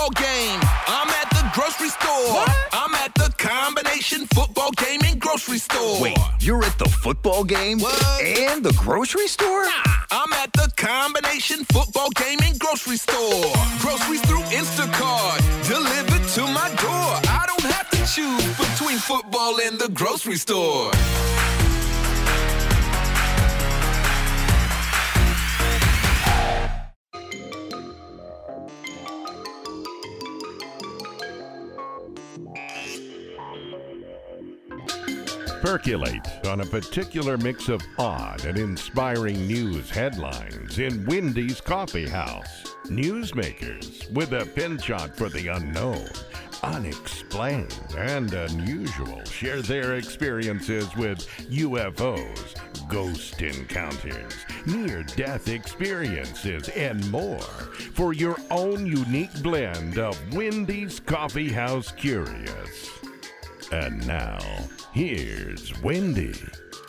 football game. I'm at the grocery store. What? I'm at the combination football game and grocery store. Wait, you're at the football game What? and the grocery store? Nah, I'm at the combination football game and grocery store. Groceries through Instacart, delivered to my door. I don't have to choose between football and the grocery store. Percolate on a particular mix of odd and inspiring news headlines in Wendy's Coffee House. Newsmakers with a penchant for the unknown, unexplained, and unusual share their experiences with UFOs, ghost encounters, near-death experiences, and more for your own unique blend of Wendy's Coffee House Curious. And now, here's Wendy.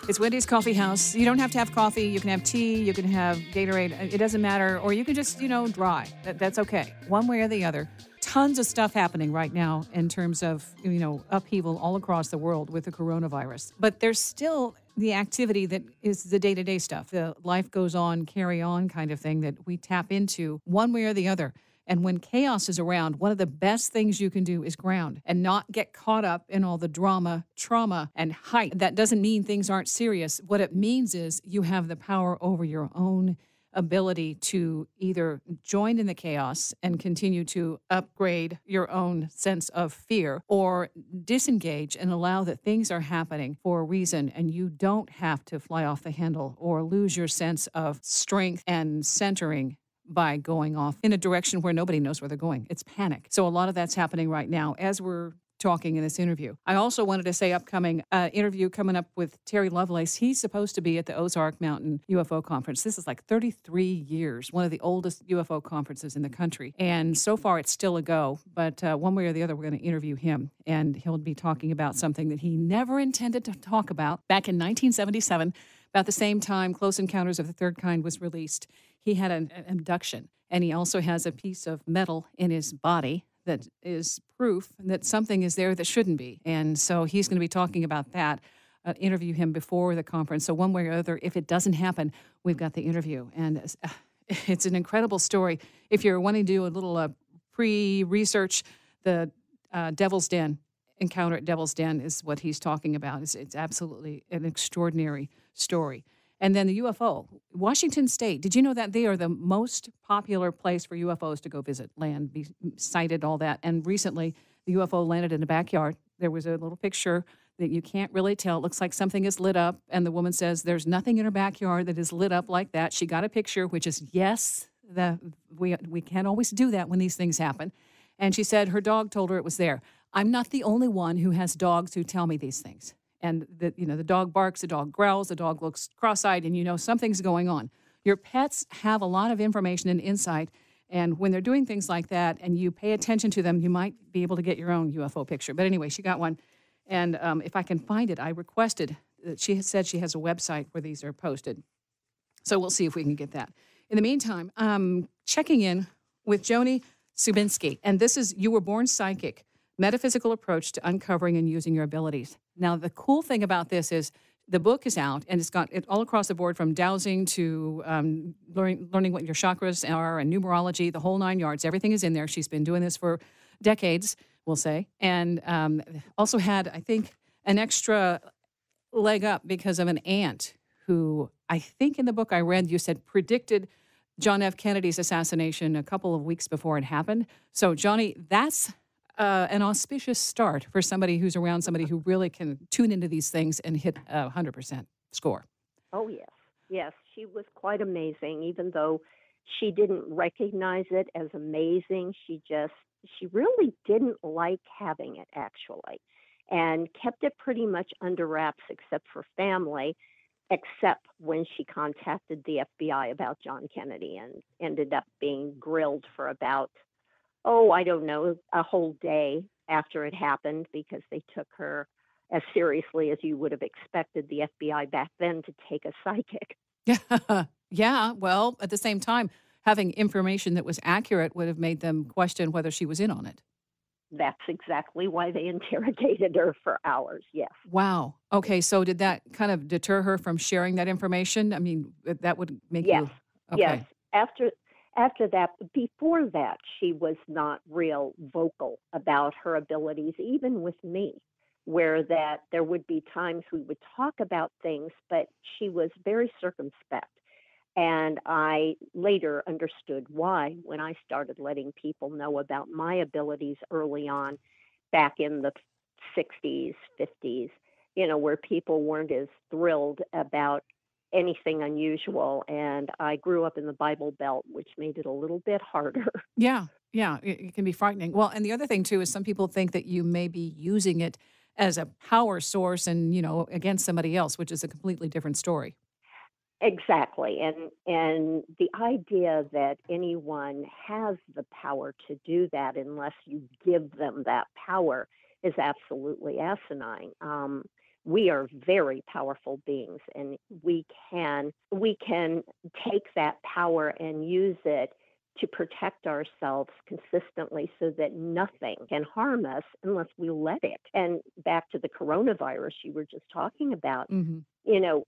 It's Wendy's Coffee House. You don't have to have coffee. You can have tea. You can have Gatorade. It doesn't matter. Or you can just, dry. That's okay. One way or the other. Tons of stuff happening right now in terms of, upheaval all across the world with the coronavirus. But there's still the activity that is the day-to-day stuff, the life goes on, carry on kind of thing that we tap into one way or the other. And when chaos is around, one of the best things you can do is ground and not get caught up in all the drama, trauma, and hype. That doesn't mean things aren't serious. What it means is you have the power over your own ability to either join in the chaos and continue to upgrade your own sense of fear, or disengage and allow that things are happening for a reason and you don't have to fly off the handle or lose your sense of strength and centering by going off in a direction where nobody knows where they're going. It's panic. So a lot of that's happening right now as we're talking in this interview. I also wanted to say upcoming interview coming up with Terry Lovelace. He's supposed to be at the Ozark Mountain UFO conference. This is like 33 years, one of the oldest UFO conferences in the country. And so far it's still a go, but one way or the other, we're going to interview him. And he'll be talking about something that he never intended to talk about. Back in 1977, about the same time Close Encounters of the Third Kind was released, he had an abduction, and he also has a piece of metal in his body that is proof that something is there that shouldn't be. And so he's going to be talking about that, interview him before the conference. So one way or other, if it doesn't happen, we've got the interview. And it's an incredible story. If you're wanting to do a little pre-research, the Devil's Den, encounter at Devil's Den is what he's talking about. It's absolutely an extraordinary story. And then the UFO, Washington State. Did you know that they are the most popular place for UFOs to go visit, land, be sighted, all that? And recently, the UFO landed in the backyard. There was a little picture that you can't really tell. It looks like something is lit up. And the woman says there's nothing in her backyard that is lit up like that. She got a picture, which is, yes, we can't always do that when these things happen. And she said her dog told her it was there. I'm not the only one who has dogs who tell me these things. And the dog barks, the dog growls, the dog looks cross-eyed, and something's going on. Your pets have a lot of information and insight, and when they're doing things like that and you pay attention to them, you might be able to get your own UFO picture. But anyway, she got one, and if I can find it, I requested that she has said she has a website where these are posted. So we'll see if we can get that. In the meantime, checking in with Joan Scibienski, and this is You Were Born Psychic, Metaphysical Approach to Uncovering and Using Your Abilities. Now, the cool thing about this is the book is out, and it's got it all across the board, from dowsing to learning what your chakras are and numerology, the whole 9 yards. Everything is in there. She's been doing this for decades, we'll say, and also had, I think, an extra leg up because of an aunt who, I think in the book I read, you said predicted John F. Kennedy's assassination a couple of weeks before it happened. So, Johnny, that's an auspicious start for somebody who's around somebody who really can tune into these things and hit 100% score. Oh, yes. Yes, she was quite amazing, even though she didn't recognize it as amazing. She really didn't like having it, actually, and kept it pretty much under wraps except for family, except when she contacted the FBI about John Kennedy and ended up being grilled for about I don't know, a whole day after it happened, because they took her as seriously as you would have expected the FBI back then to take a psychic. Yeah. Well, at the same time, having information that was accurate would have made them question whether she was in on it. That's exactly why they interrogated her for hours. Yes. Wow. Okay, so did that kind of deter her from sharing that information? I mean, that would make Yes. you Yes. okay. After that, before that, she was not real vocal about her abilities, even with me, where that there would be times we would talk about things, but she was very circumspect. And I later understood why when I started letting people know about my abilities early on, back in the 60s, 50s, where people weren't as thrilled about anything unusual. And I grew up in the Bible Belt, which made it a little bit harder. Yeah, yeah, it can be frightening. Well, and the other thing too is some people think that you may be using it as a power source and, against somebody else, which is a completely different story. Exactly. And the idea that anyone has the power to do that unless you give them that power is absolutely asinine. We are very powerful beings, and we can take that power and use it to protect ourselves consistently so that nothing can harm us unless we let it. And back to the coronavirus you were just talking about, Hmm.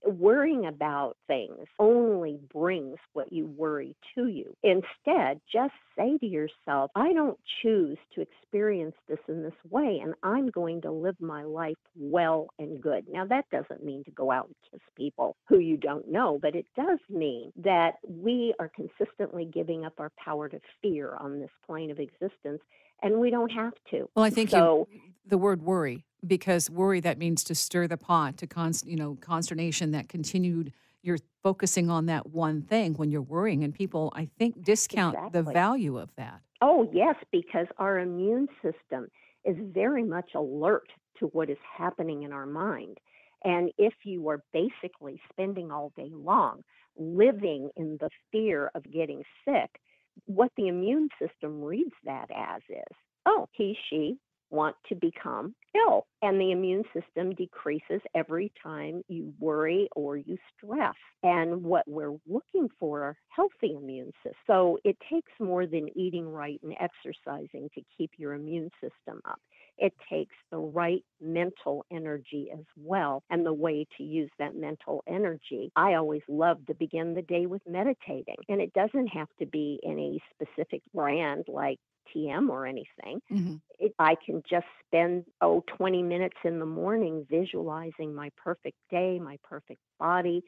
worrying about things only brings what you worry to you. Instead, just say to yourself, I don't choose to experience this in this way, and I'm going to live my life well and good. Now, that doesn't mean to go out and kiss people who you don't know, but it does mean that we are consistently giving up our power to fear on this plane of existence, and we don't have to. Well, I think So, the word worry, because worry, that means to stir the pot, to consternation, that continued, you're focusing on that one thing when you're worrying. And people, I think, discount the exactly. value of that. Oh, yes, because our immune system is very much alert to what is happening in our mind. And if you are basically spending all day long living in the fear of getting sick, what the immune system reads that as is, oh, she want to become ill. And the immune system decreases every time you worry or you stress. And what we're looking for are healthy immune systems. So it takes more than eating right and exercising to keep your immune system up. It takes the right mental energy as well. And the way to use that mental energy, I always love to begin the day with meditating. And it doesn't have to be any specific brand like TM or anything. Hmm. I can just spend 20 minutes in the morning visualizing my perfect day, my perfect body,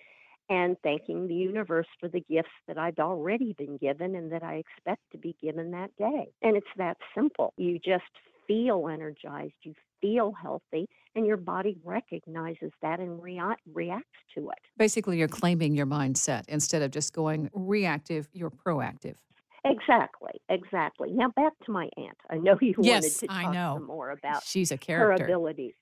and thanking the universe for the gifts that I've already been given and that I expect to be given that day. And it's that simple. You just feel energized, you feel healthy, and your body recognizes that and reacts to it. Basically, you're claiming your mindset instead of just going reactive, you're proactive. Exactly, exactly. Now back to my aunt. I know you wanted Yes, to I talk know. some more about She's a her character. abilities.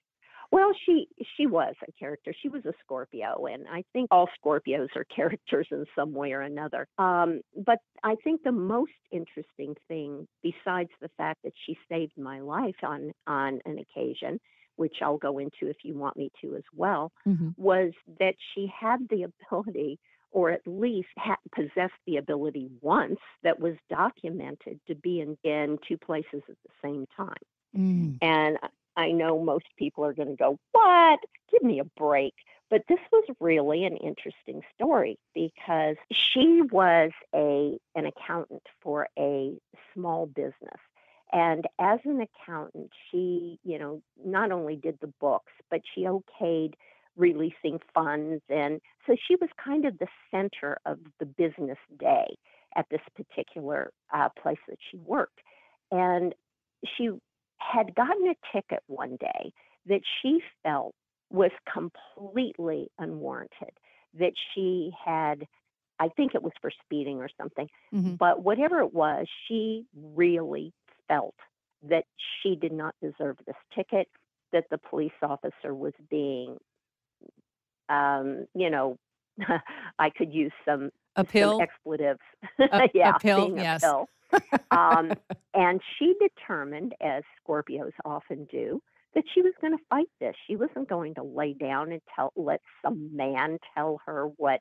Well, she was a character. She was a Scorpio, and I think all Scorpios are characters in some way or another. But I think the most interesting thing, besides the fact that she saved my life on an occasion, which I'll go into if you want me to as well, Hmm. was that she had the ability, or at least possessed the ability once, that was documented, to be in two places at the same time. Mm. And I know most people are going to go, what? Give me a break. But this was really an interesting story because she was an accountant for a small business. And as an accountant, she, not only did the books, but she okayed releasing funds. And so she was kind of the center of the business day at this particular place that she worked. And she had gotten a ticket one day that she felt was completely unwarranted, that she had, I think it was for speeding or something, Hmm. but whatever it was, she really felt that she did not deserve this ticket, that the police officer was being, um, you know, I could use A some pill, expletives, a yeah, pill, being a yes. pill. Um, and she determined, as Scorpios often do, that she was going to fight this. She wasn't going to lay down and let some man tell her what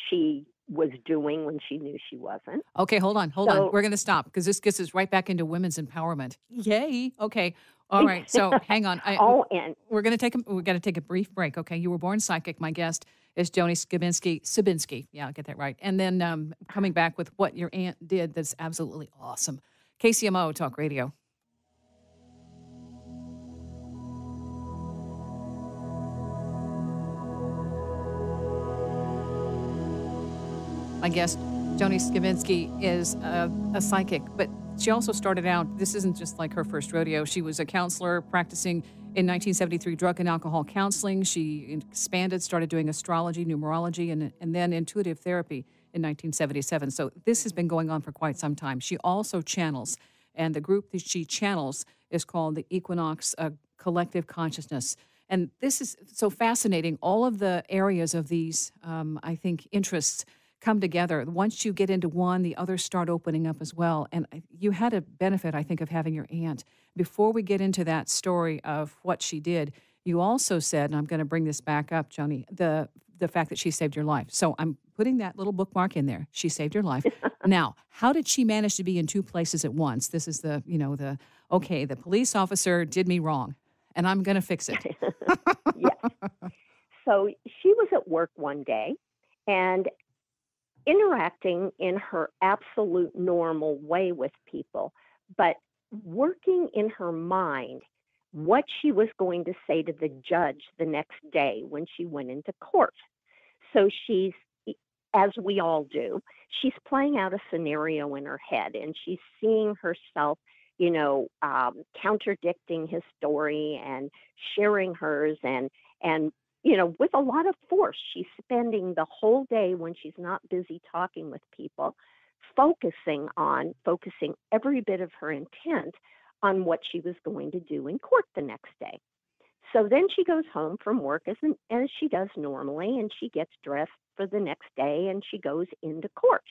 she was doing when she knew she wasn't. Okay, hold on. So, We're going to stop because this gets us right back into women's empowerment. Yay. Okay. All right. So hang on. oh, and We're going to take a brief break. Okay. You were born psychic. My guest is Joan Scibienski. Yeah, I'll get that right. And then coming back with what your aunt did that's absolutely awesome. KCMO Talk Radio. My guest, Joan Scibienski, is a psychic, but she also started out, this isn't just like her first rodeo. She was a counselor practicing in 1973 drug and alcohol counseling. She expanded, started doing astrology, numerology, and then intuitive therapy in 1977. So this has been going on for quite some time. She also channels, and the group that she channels is called the Equinox Collective Consciousness. And this is so fascinating. All of the areas of these, I think, interests come together. Once you get into one, the others start opening up as well. And you had a benefit, I think, of having your aunt. Before we get into that story of what she did, you also said, and I'm going to bring this back up, Joni, the fact that she saved your life. So I'm putting that little bookmark in there. She saved your life. Now, how did she manage to be in two places at once? This is the police officer did me wrong, and I'm going to fix it. Yes. So she was at work one day, and interacting in her absolute normal way with people, but working in her mind what she was going to say to the judge the next day when she went into court. So she's, as we all do, she's playing out a scenario in her head, and she's seeing herself, contradicting his story and sharing hers, and with a lot of force. She's spending the whole day when she's not busy talking with people, focusing every bit of her intent on what she was going to do in court the next day. So then she goes home from work as she does normally, and she gets dressed for the next day, and she goes into court.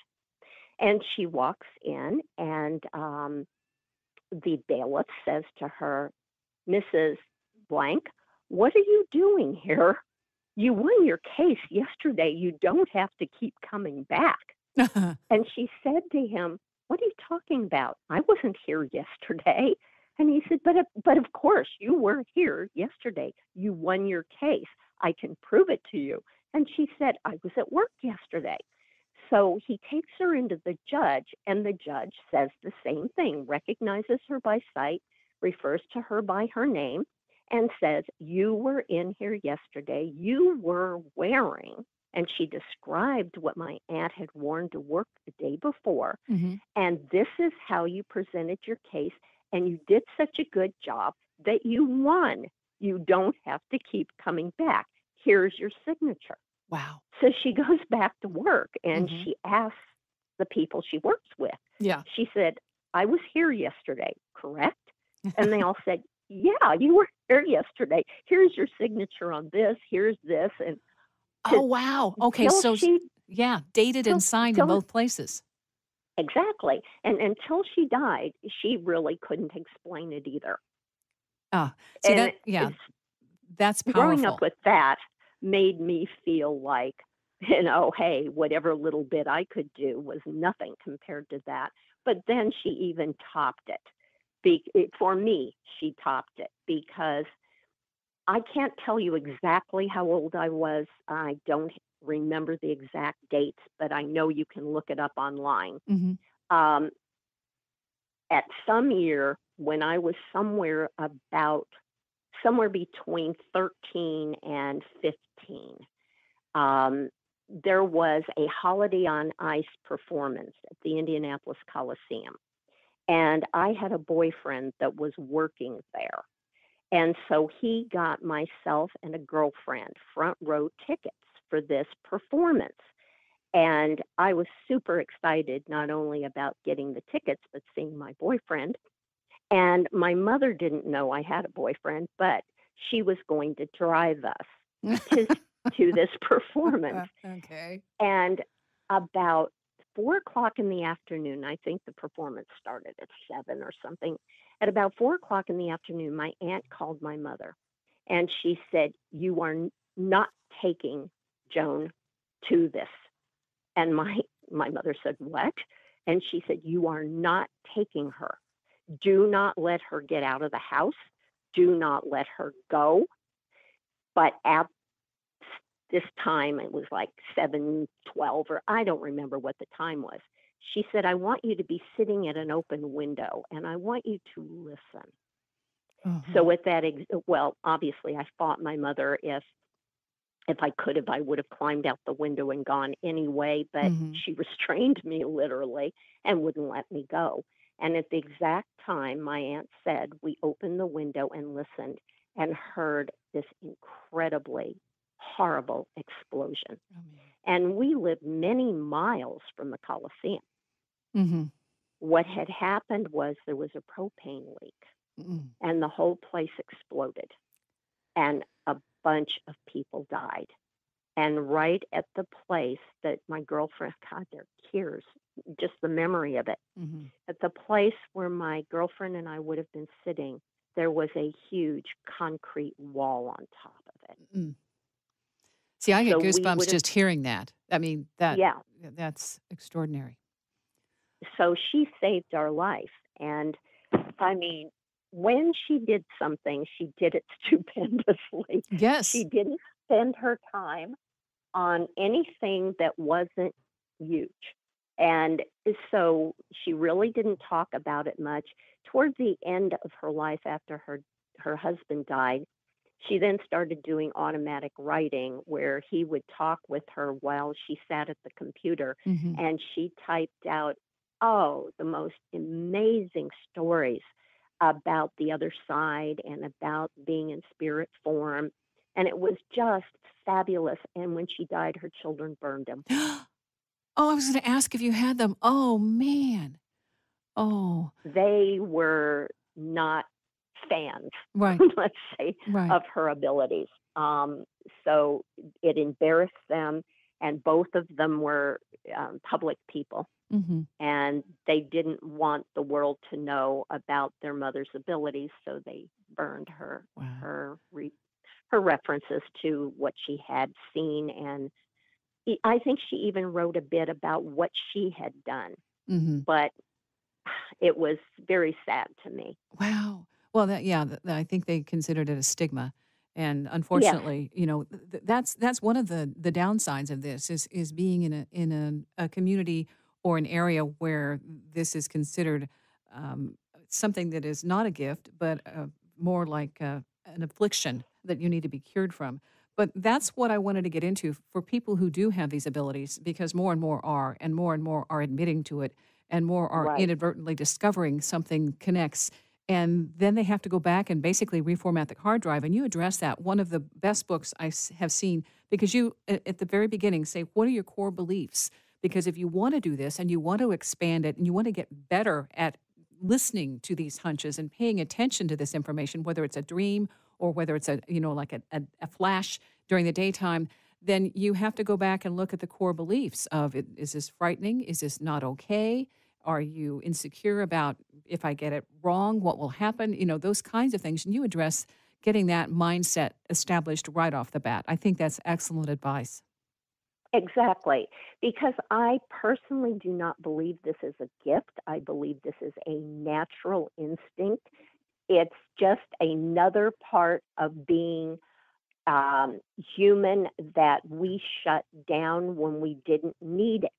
And she walks in, and the bailiff says to her, "Mrs. Blank, what are you doing here? You won your case yesterday. You don't have to keep coming back." And she said to him, "What are you talking about? I wasn't here yesterday." And he said, but of course, you were here yesterday. You won your case. I can prove it to you. And she said, "I was at work yesterday." So he takes her into the judge, and the judge says the same thing, recognizes her by sight, refers to her by her name, and says, "You were in here yesterday. You were wearing," and she described what my aunt had worn to work the day before. Mm-hmm. "And this is how you presented your case, and you did such a good job that you won. You don't have to keep coming back. Here's your signature." Wow. So she goes back to work, and Mm-hmm. she asks the people she works with. Yeah. She said, "I was here yesterday, correct?" And they all said, "Yeah, you were here yesterday. Here's your signature on this. Here's this." And Oh, wow. Okay, until so dated and till- signed in till- both places. exactly. And until she died, she really couldn't explain it either. See And that? Yeah, that's growing up powerful. with that made me feel like, hey, whatever little bit I could do was nothing compared to that. But then she even topped it. For me, she topped it because I can't tell you exactly how old I was. I don't remember the exact dates, but I know you can look it up online. Mm-hmm. Um, at some year when I was somewhere between 13 and 15, there was a Holiday on Ice performance at the Indianapolis Coliseum. And I had a boyfriend that was working there. And so he got myself and a girlfriend front row tickets for this performance. And I was super excited, not only about getting the tickets, but seeing my boyfriend. And my mother didn't know I had a boyfriend, but she was going to drive us to this performance. Okay. And about 4:00 in the afternoon, I think the performance started at 7 or something. At about 4:00 in the afternoon, my aunt called my mother, and she said, "You are not taking Joan to this And my mother said, "What?" And she said, "You are not taking her. Do not let her get out of the house. Do not let her go." But at this time, it was like 7:12, or I don't remember what the time was. She said, "I want you to be sitting at an open window, and I want you to listen." So Uh-huh. with that, well, obviously, I fought my mother. If I could have, I would have climbed out the window and gone anyway, but Mm-hmm. she restrained me literally and wouldn't let me go. And at the exact time, my aunt said, we opened the window and listened and heard this incredibly horrible explosion. Oh, man. And we lived many miles from the Coliseum. Mm-hmm. What had happened was there was a propane leak Mm-mm. and the whole place exploded and a bunch of people died. And right at the place that my girlfriend, God, there are tears, just the memory of it. Mm-hmm. At the place where my girlfriend and I would have been sitting, there was a huge concrete wall on top of it. Mm. See, I get So we goosebumps would have, just hearing that. I mean, yeah. that's extraordinary. So she saved our life. And I mean, when she did something, she did it stupendously. She Yes. didn't spend her time on anything that wasn't huge. And so she really didn't talk about it much. Towards the end of her life, after her husband died, she then started doing automatic writing where he would talk with her while she sat at the computer, Mm-hmm. and she typed out, oh, the most amazing stories about the other side and about being in spirit form. And it was just fabulous. And when she died, her children burned them. Oh, I was going to ask if you had them. Oh, man. Oh, They were not fans, right, let's say, right. of her abilities. So it embarrassed them, and both of them were public people, Mm-hmm. and they didn't want the world to know about their mother's abilities, so they burned Wow. her references to what she had seen, and I think she even wrote a bit about what she had done, Mm-hmm. but it was very sad to me. Wow. Well, I think they considered it a stigma, and Yes, unfortunately, that's one of the downsides of this is being in a community or an area where this is considered something that is not a gift, but more like an affliction that you need to be cured from. But that's what I wanted to get into for people who do have these abilities, because more and more are admitting to it, and more are right. inadvertently discovering something connects. And then they have to go back and basically reformat the hard drive. And you address that. One of the best books have seen, because you, at the very beginning, say, what are your core beliefs? Because if you want to do this and you want to expand it and you want to get better at listening to these hunches and paying attention to this information, whether it's a dream or whether it's like a flash during the daytime, then you have to go back and look at the core beliefs of is this frightening? Is this not okay? Are you insecure about if I get it wrong, what will happen? Those kinds of things. And you address getting that mindset established right off the bat. I think that's excellent advice. Exactly. Because I personally do not believe this is a gift. I believe this is a natural instinct. It's just another part of being human that we shut down when we didn't need it.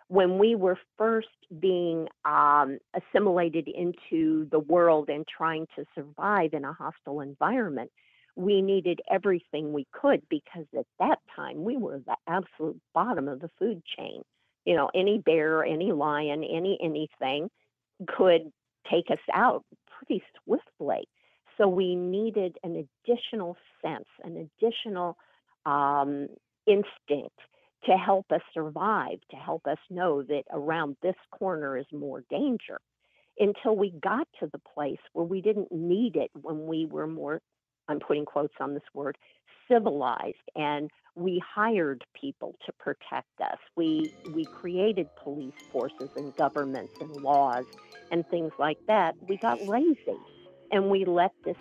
When we were first being assimilated into the world and trying to survive in a hostile environment, we needed everything we could, because at that time we were the absolute bottom of the food chain. Any bear, any lion, anything could take us out pretty swiftly. So we needed an additional sense, an additional instinct to help us survive, to help us know that around this corner is more danger, until we got to the place where we didn't need it, when we were more, I'm putting quotes on this word, civilized, and we hired people to protect us. We created police forces and governments and laws and things like that. We got lazy. And we let this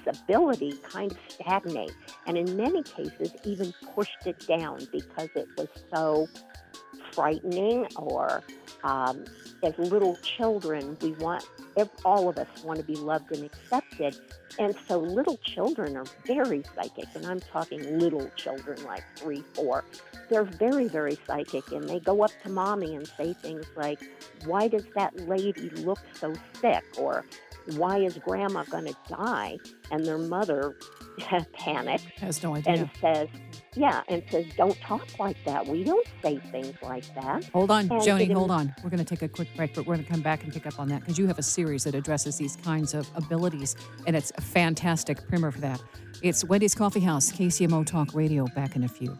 ability kind of stagnate. And in many cases, even pushed it down because it was so frightening, or as little children, all of us want to be loved and accepted. And so little children are very psychic, and I'm talking little children like 3, 4. They're very, very psychic, and they go up to mommy and say things like, why does that lady look so sick? Or why is grandma going to die? And their mother panics. Has no And idea. says, don't talk like that. We don't say things like that. Hold on, And Joni, hold on. We're going to take a quick break, but we're going to come back and pick up on that because you have a series that addresses these kinds of abilities, and it's a fantastic primer for that. It's Wendy's Coffee House, KCMO Talk Radio, back in a few.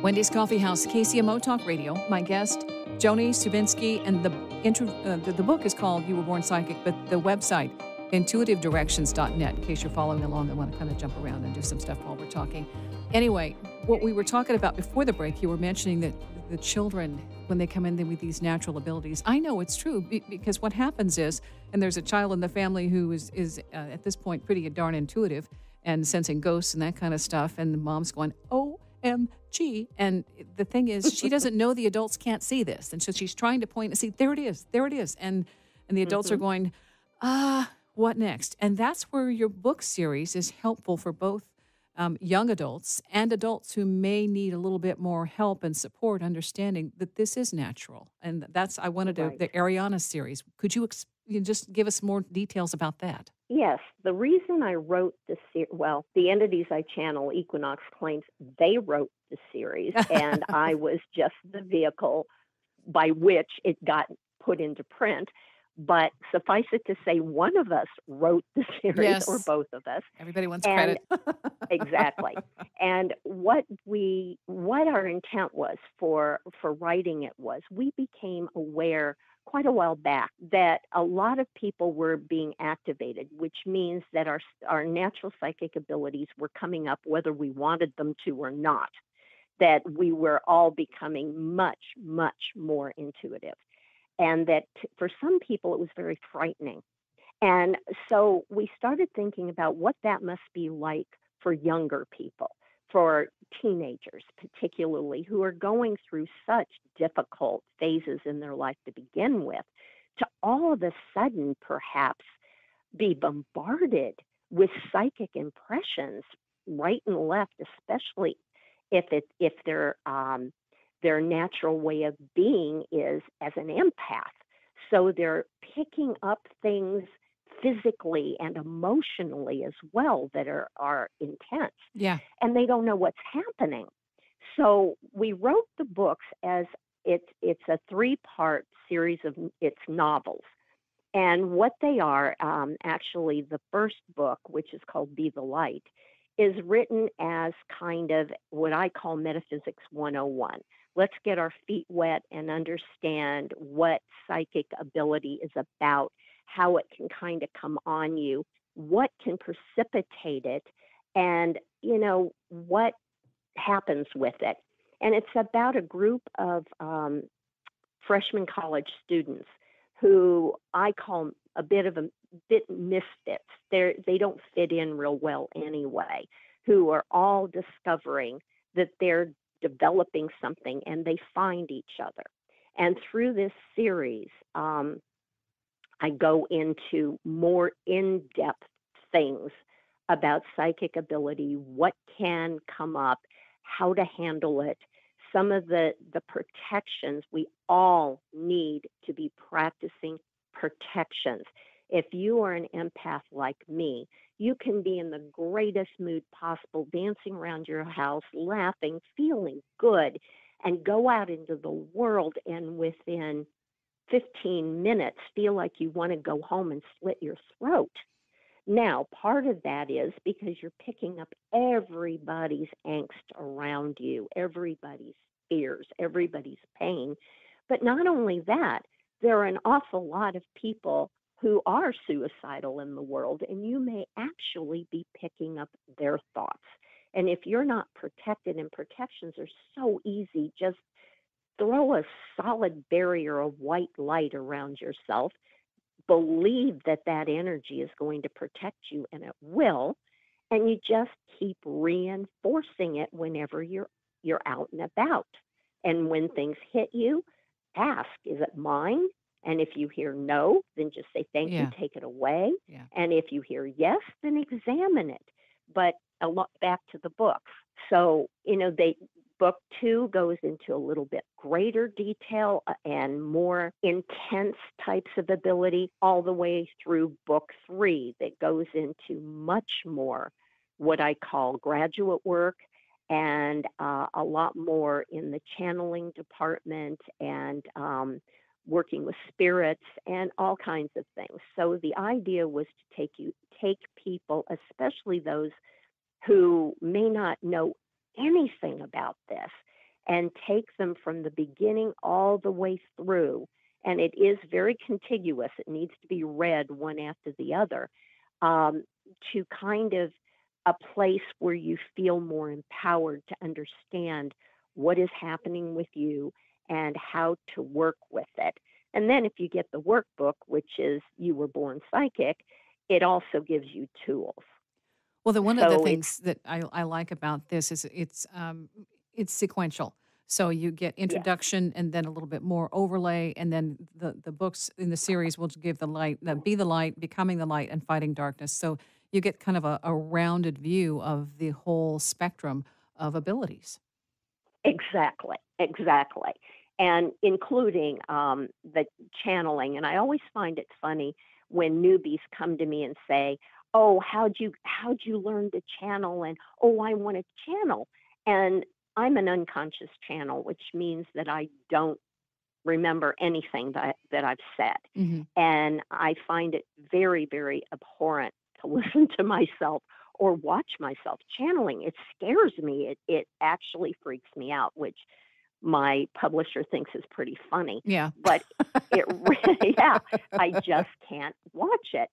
Wendy's Coffee House, KCMO Talk Radio. My guest, Joan Scibienski, and the book is called You Were Born Psychic, but the website, intuitivedirections.net, in case you're following along and want to kind of jump around and do some stuff while we're talking. Anyway, what we were talking about before the break, you were mentioning that the children, when they come in with these natural abilities, I know it's true because what happens is, and there's a child in the family who is at this point pretty darn intuitive and sensing ghosts and that kind of stuff, and the mom's going, OMG. And the thing is, she doesn't know the adults can't see this. And so she's trying to point and see, there it is. And the adults are going, what next? And that's where your book series is helpful for both young adults and adults who may need a little bit more help and support, understanding that this is natural. And I wanted to, the Ariana series. Could you just give us more details about that? Yes. The reason I wrote the series, the entities I channel, Equinox claims they wrote the series, and I was just the vehicle by which it got put into print. But suffice it to say, one of us wrote the series, yes. Or both of us. Everybody wants credit. Exactly. And what our intent was for writing it was, we became aware quite a while back that a lot of people were being activated, which means that our natural psychic abilities were coming up whether we wanted them to or not, that we were all becoming much, much more intuitive. And that for some people, it was very frightening. And so we started thinking about what that must be like for younger people, for teenagers particularly, who are going through such difficult phases in their life to begin with, to all of a sudden perhaps be bombarded with psychic impressions right and left, especially if their natural way of being is as an empath. So they're picking up things physically and emotionally as well that are intense. Yeah. And they don't know what's happening. So we wrote the books as it's a 3-part series of novels. And what they are, actually, the first book, which is called Be the Light, is written as kind of what I call Metaphysics 101. Let's get our feet wet and understand what psychic ability is about, how it can kind of come on you, what can precipitate it, and, what happens with it. And it's about a group of freshman college students who I call a bit misfits. They don't fit in real well anyway, who are all discovering that they're developing something, and they find each other. And through this series, I go into more in-depth things about psychic ability, what can come up, how to handle it, some of the protections. We all need to be practicing protections. If you are an empath like me, you can be in the greatest mood possible, dancing around your house, laughing, feeling good, and go out into the world and within 15 minutes feel like you want to go home and slit your throat. Now, part of that is because you're picking up everybody's angst around you, everybody's fears, everybody's pain. But not only that, there are an awful lot of people who are suicidal in the world, and you may actually be picking up their thoughts. And if you're not protected, and protections are so easy, just throw a solid barrier of white light around yourself. Believe that that energy is going to protect you, and it will. And you just keep reinforcing it whenever you're out and about. And when things hit you, ask, is it mine? And if you hear no, then just say thank you, Yeah. take it away. Yeah. And if you hear yes, then examine it. But a lot back to the books. So, book 2 goes into a little bit greater detail and more intense types of ability, all the way through book 3 that goes into much more what I call graduate work, and a lot more in the channeling department, and working with spirits and all kinds of things. So the idea was to take people, especially those who may not know anything about this, and take them from the beginning all the way through. And it is very contiguous. It needs to be read one after the other, to kind of a place where you feel more empowered to understand what is happening with you and how to work with it. And then if you get the workbook, which is You Were Born Psychic, it also gives you tools. Well, one of the So it's, things that I like about this is it's sequential. So you get yes, introduction and then a little bit more overlay, and then the books in the series will give the light, be the light, becoming the light, and fighting darkness. So you get kind of a rounded view of the whole spectrum of abilities. exactly, exactly. And including the channeling. And I always find it funny when newbies come to me and say, "Oh, how'd you learn to channel?" And, "Oh, I want to channel." And I'm an unconscious channel, which means that I don't remember anything that I've said. Hmm. And I find it very, very abhorrent to listen to myself or watch myself channeling. It scares me. It actually freaks me out, which my publisher thinks is pretty funny. Yeah. But it really, yeah, I just can't watch it.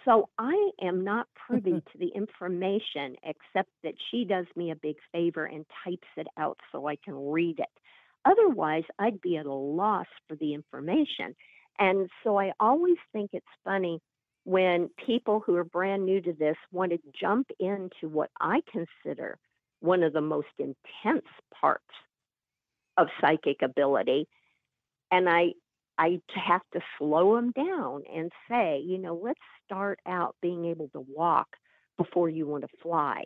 So I am not privy to the information, except that she does me a big favor and types it out so I can read it. Otherwise, I'd be at a loss for the information. And so I always think it's funny when people who are brand new to this want to jump into what I consider one of the most intense parts of psychic ability. And I have to slow them down and say, let's start out being able to walk before you want to fly.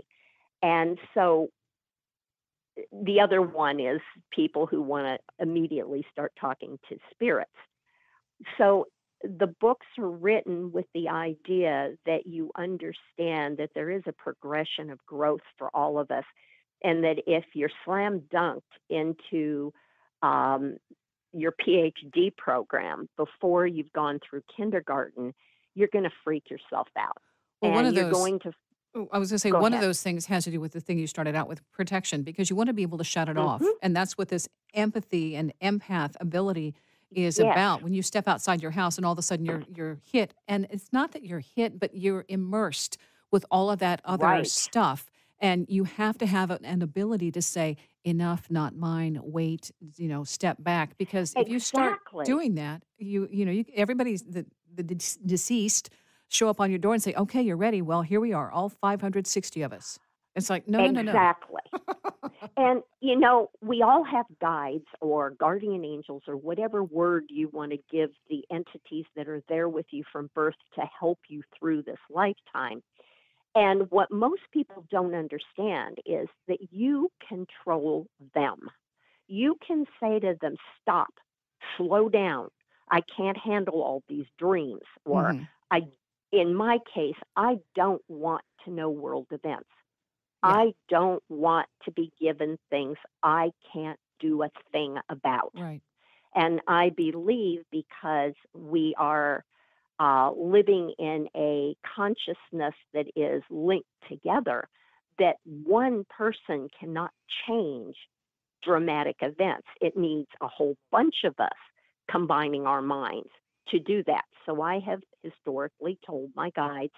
And so the other one is people who want to immediately start talking to spirits. So the books are written with the idea that you understand that there is a progression of growth for all of us, and that if you're slam dunked into um, your PhD program before you've gone through kindergarten, you're going to freak yourself out. Well, one And of you're those going to I was going to say go one of ahead. those things has to do with the thing you started out with, protection, because you want to be able to shut it off. Hmm. And that's what this empathy and empath ability is Yes, about. When you step outside your house and all of a sudden you're hit, and it's not that you're hit, but you're immersed with all of that other right. stuff. And you have to have an ability to say, enough, not mine, wait, step back. Because if you start Exactly. doing that, everybody's the deceased show up on your door and say, okay, you're ready. Well, here we are, all 560 of us. It's like, no, no, no, no. Exactly. And, we all have guides or guardian angels or whatever word you want to give the entities that are there with you from birth to help you through this lifetime. And what most people don't understand is that you control them. You can say to them, stop, slow down. I can't handle all these dreams. Or Hmm. in my case, I don't want to know world events. Yeah, I don't want to be given things I can't do a thing about. right. And I believe because we are living in a consciousness that is linked together, that one person cannot change dramatic events. It needs a whole bunch of us combining our minds to do that. So I have historically told my guides,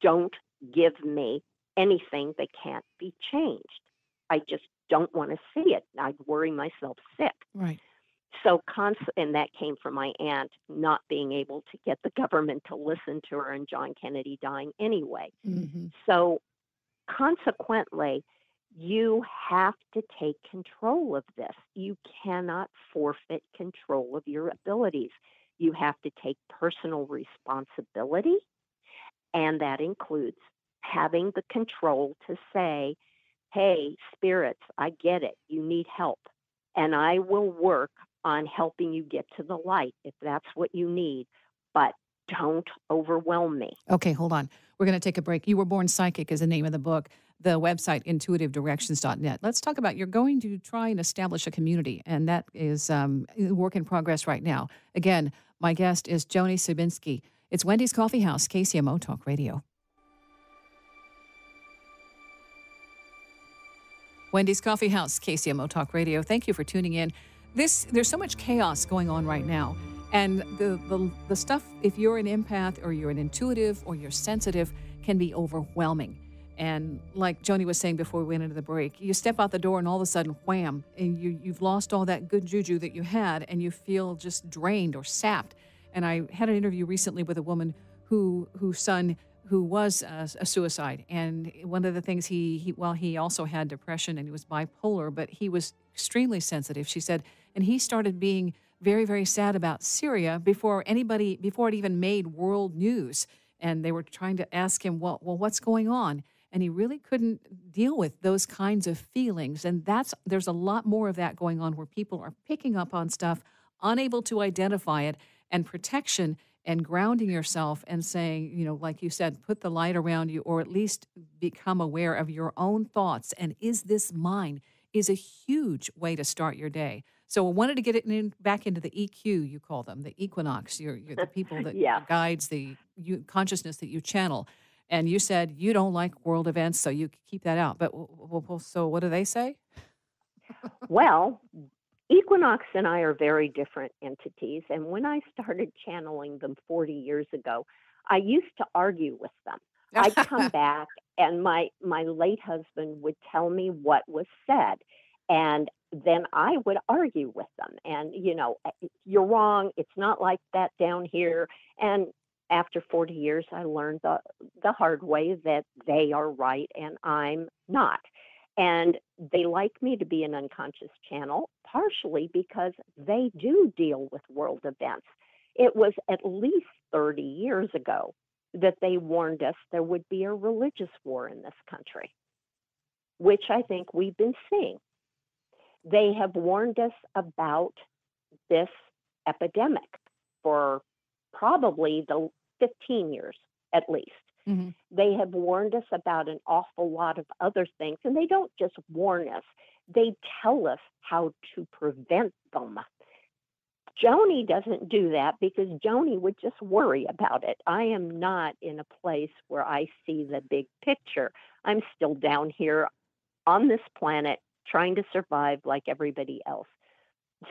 don't give me anything that can't be changed. I just don't want to see it. I'd worry myself sick. Right. So, and that came from my aunt not being able to get the government to listen to her and John Kennedy dying anyway. Mm-hmm. So, consequently, you have to take control of this. You cannot forfeit control of your abilities. You have to take personal responsibility, and that includes having the control to say, hey, spirits, I get it. You need help. And I will work on helping you get to the light if that's what you need. But don't overwhelm me. Okay, hold on. We're going to take a break. You Were Born Psychic is the name of the book. The website, intuitivedirections.net. Let's talk about, you're going to try and establish a community, and that is work in progress right now. Again, my guest is Joan Scibienski. It's Wendy's Coffee House, KCMO Talk Radio. Wendy's Coffee House, KCMO Talk Radio. Thank you for tuning in. There's so much chaos going on right now. And the stuff, if you're an empath or you're an intuitive or you're sensitive, can be overwhelming. And like Joni was saying before we went into the break, you step out the door and all of a sudden, wham, and you've lost all that good juju that you had, and you feel just drained or sapped. And I had an interview recently with a woman whose son who was a suicide. And one of the things he also had depression and he was bipolar, but he was extremely sensitive, she said. And he started being very, very sad about Syria before it even made world news. And they were trying to ask him, well, what's going on? And he really couldn't deal with those kinds of feelings. And there's a lot more of that going on where people are picking up on stuff, unable to identify it, and protection and grounding yourself and saying, like you said, put the light around you, or at least become aware of your own thoughts. And is this mine? Is a huge way to start your day. So I wanted to get it back into the EQ, you call them, the equinox. You're the people that guides the consciousness that you channel. And you said you don't like world events, so you keep that out. But so what do they say? Well, Equinox and I are very different entities. And when I started channeling them 40 years ago, I used to argue with them. I'd come back and my late husband would tell me what was said. And then I would argue with them. And, you're wrong. It's not like that down here. And after 40 years, I learned the hard way that they are right and I'm not. And they like me to be an unconscious channel, partially because they do deal with world events. It was at least 30 years ago that they warned us there would be a religious war in this country, which I think we've been seeing. They have warned us about this epidemic for probably the 15 years at least. Mm-hmm. They have warned us about an awful lot of other things, and they don't just warn us. They tell us how to prevent them. Joni doesn't do that because Joni would just worry about it. I am not in a place where I see the big picture. I'm still down here on this planet trying to survive like everybody else.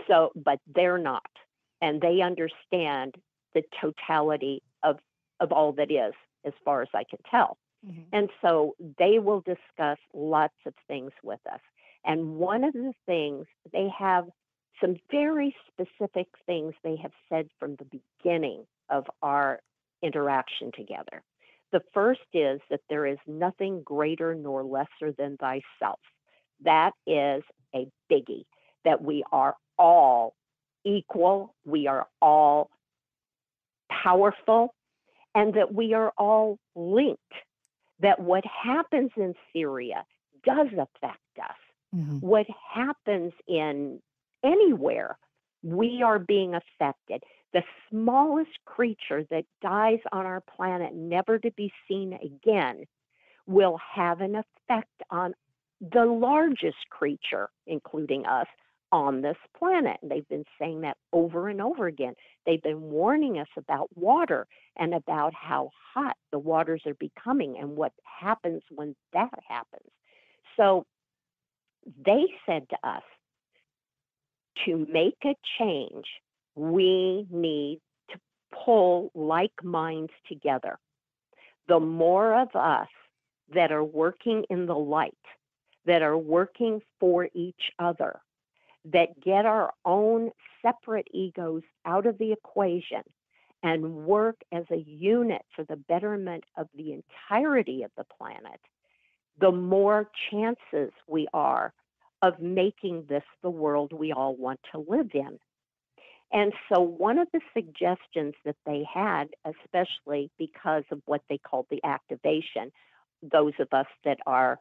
So, but they're not, and they understand the totality of all that is, as far as I can tell. Mm-hmm. And so they will discuss lots of things with us. And one of the things, they have some very specific things they have said from the beginning of our interaction together. The first is that there is nothing greater nor lesser than thyself. That is a biggie, that we are all equal, we are all powerful, and that we are all linked, that what happens in Syria does affect us. Mm-hmm. What happens in anywhere, we are being affected. The smallest creature that dies on our planet, never to be seen again, will have an effect on the largest creature, including us, on this planet. And they've been saying that over and over again. They've been warning us about water and about how hot the waters are becoming and what happens when that happens. So they said to us, to make a change, we need to pull like minds together. The more of us that are working in the light, that are working for each other, that get our own separate egos out of the equation and work as a unit for the betterment of the entirety of the planet, the more chances we are of making this the world we all want to live in. And so one of the suggestions that they had, especially because of what they called the activation, those of us that are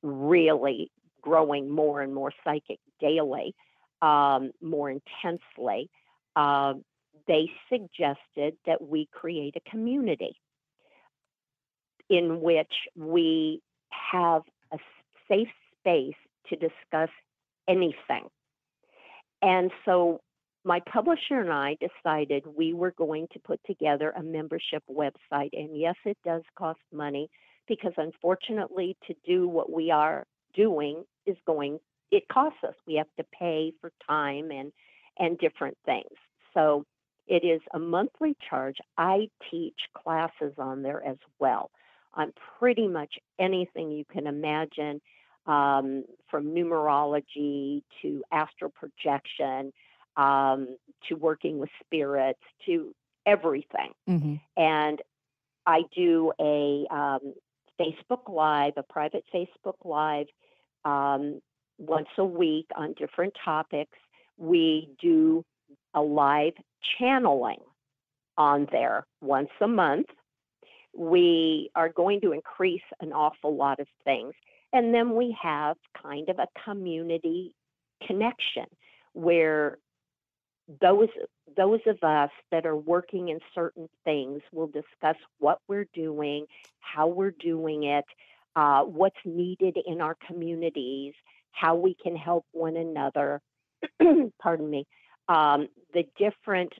really growing more and more psychic daily, more intensely, they suggested that we create a community in which we have a safe space to discuss anything. And so my publisher and I decided we were going to put together a membership website. And yes, it does cost money because unfortunately to do what we are doing it costs us. We have to pay for time and different things. So it is a monthly charge. I teach classes on there as well on pretty much anything you can imagine, from numerology to astral projection, to working with spirits, to everything. Mm-hmm. And I do a Facebook Live, a private Facebook Live, once a week on different topics. We do a live channeling on there once a month. We are going to increase an awful lot of things. And then we have kind of a community connection where those of us that are working in certain things will discuss what we're doing, how we're doing it, what's needed in our communities, how we can help one another, pardon me, the different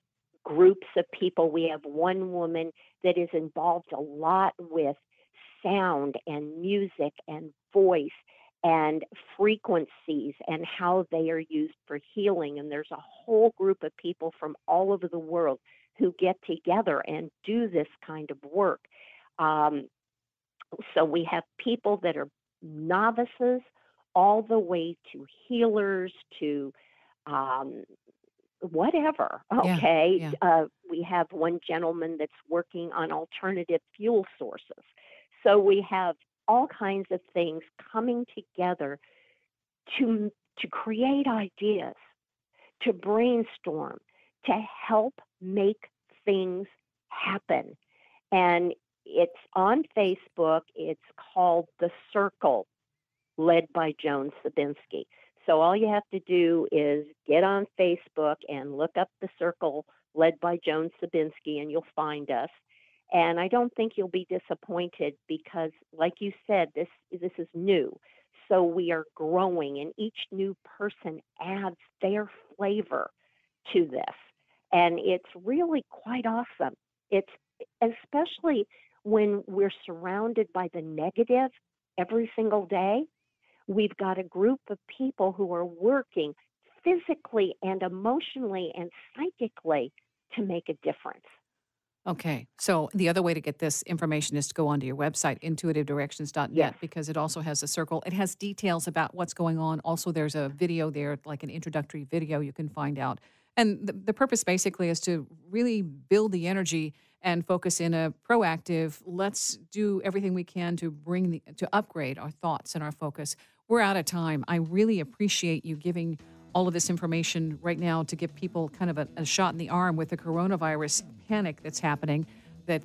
groups of people. We have one woman that is involved a lot with sound and music and voice and frequencies and how they are used for healing. And there's a whole group of people from all over the world who get together and do this kind of work. So we have people that are novices all the way to healers to whatever. Okay. Yeah. We have one gentleman that's working on alternative fuel sources. So we have all kinds of things coming together to create ideas, to brainstorm, to help make things happen. And it's on Facebook. It's called The Circle, led by Joan Scibienski. So all you have to do is get on Facebook and look up The Circle, led by Joan Scibienski, and you'll find us. And I don't think you'll be disappointed because, like you said, this is new. So we are growing, and each new person adds their flavor to this. And it's really quite awesome. It's especially when we're surrounded by the negative every single day. We've got a group of people who are working physically and emotionally and psychically to make a difference. Okay. So the other way to get this information is to go onto your website, intuitivedirections.net, Yes. because it also has a circle. It has details about what's going on. Also, there's a video there, like an introductory video you can find out. And the purpose basically is to really build the energy and focus in a proactive, let's do everything we can to to upgrade our thoughts and our focus. We're out of time. I really appreciate you giving all of this information right now to give people kind of a shot in the arm with the coronavirus panic that's happening, that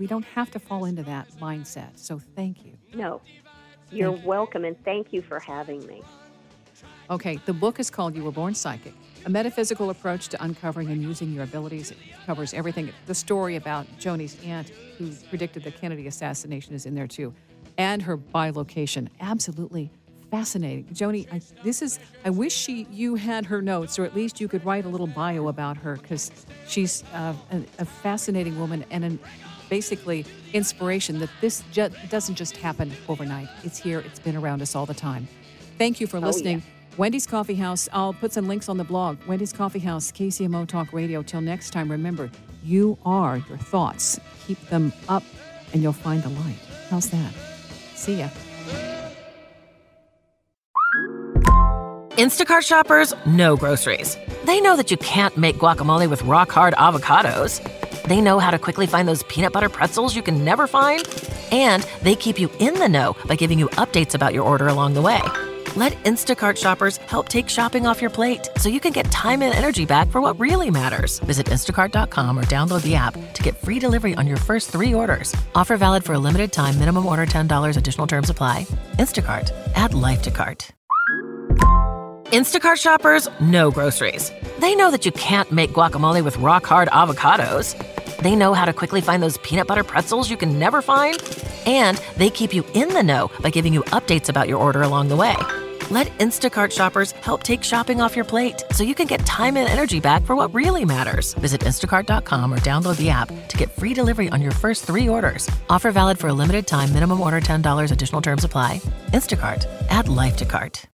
we don't have to fall into that mindset. So thank you. No, you're welcome, and thank you for having me. Okay, the book is called You Were Born Psychic, a metaphysical approach to uncovering and using your abilities. It covers everything. The story about Joni's aunt who predicted the Kennedy assassination is in there too, and her bilocation. Absolutely fascinating. Joni, I wish you had her notes, or at least you could write a little bio about her, because she's a fascinating woman and basically inspiration that this doesn't just happen overnight. It's here. It's been around us all the time. Thank you for listening. Yeah. Wendy's Coffee House. I'll put some links on the blog. Wendy's Coffee House, KCMO Talk Radio. Till next time, remember, you are your thoughts. Keep them up and you'll find the light. How's that? See ya. Instacart shoppers know groceries. They know that you can't make guacamole with rock-hard avocados. They know how to quickly find those peanut butter pretzels you can never find. And they keep you in the know by giving you updates about your order along the way. Let Instacart shoppers help take shopping off your plate so you can get time and energy back for what really matters. Visit instacart.com or download the app to get free delivery on your first 3 orders. Offer valid for a limited time. Minimum order $10. Additional terms apply. Instacart. Add life to cart. Instacart shoppers know groceries. They know that you can't make guacamole with rock-hard avocados. They know how to quickly find those peanut butter pretzels you can never find. And they keep you in the know by giving you updates about your order along the way. Let Instacart shoppers help take shopping off your plate so you can get time and energy back for what really matters. Visit instacart.com or download the app to get free delivery on your first 3 orders. Offer valid for a limited time. Minimum order $10. Additional terms apply. Instacart. Add life to cart.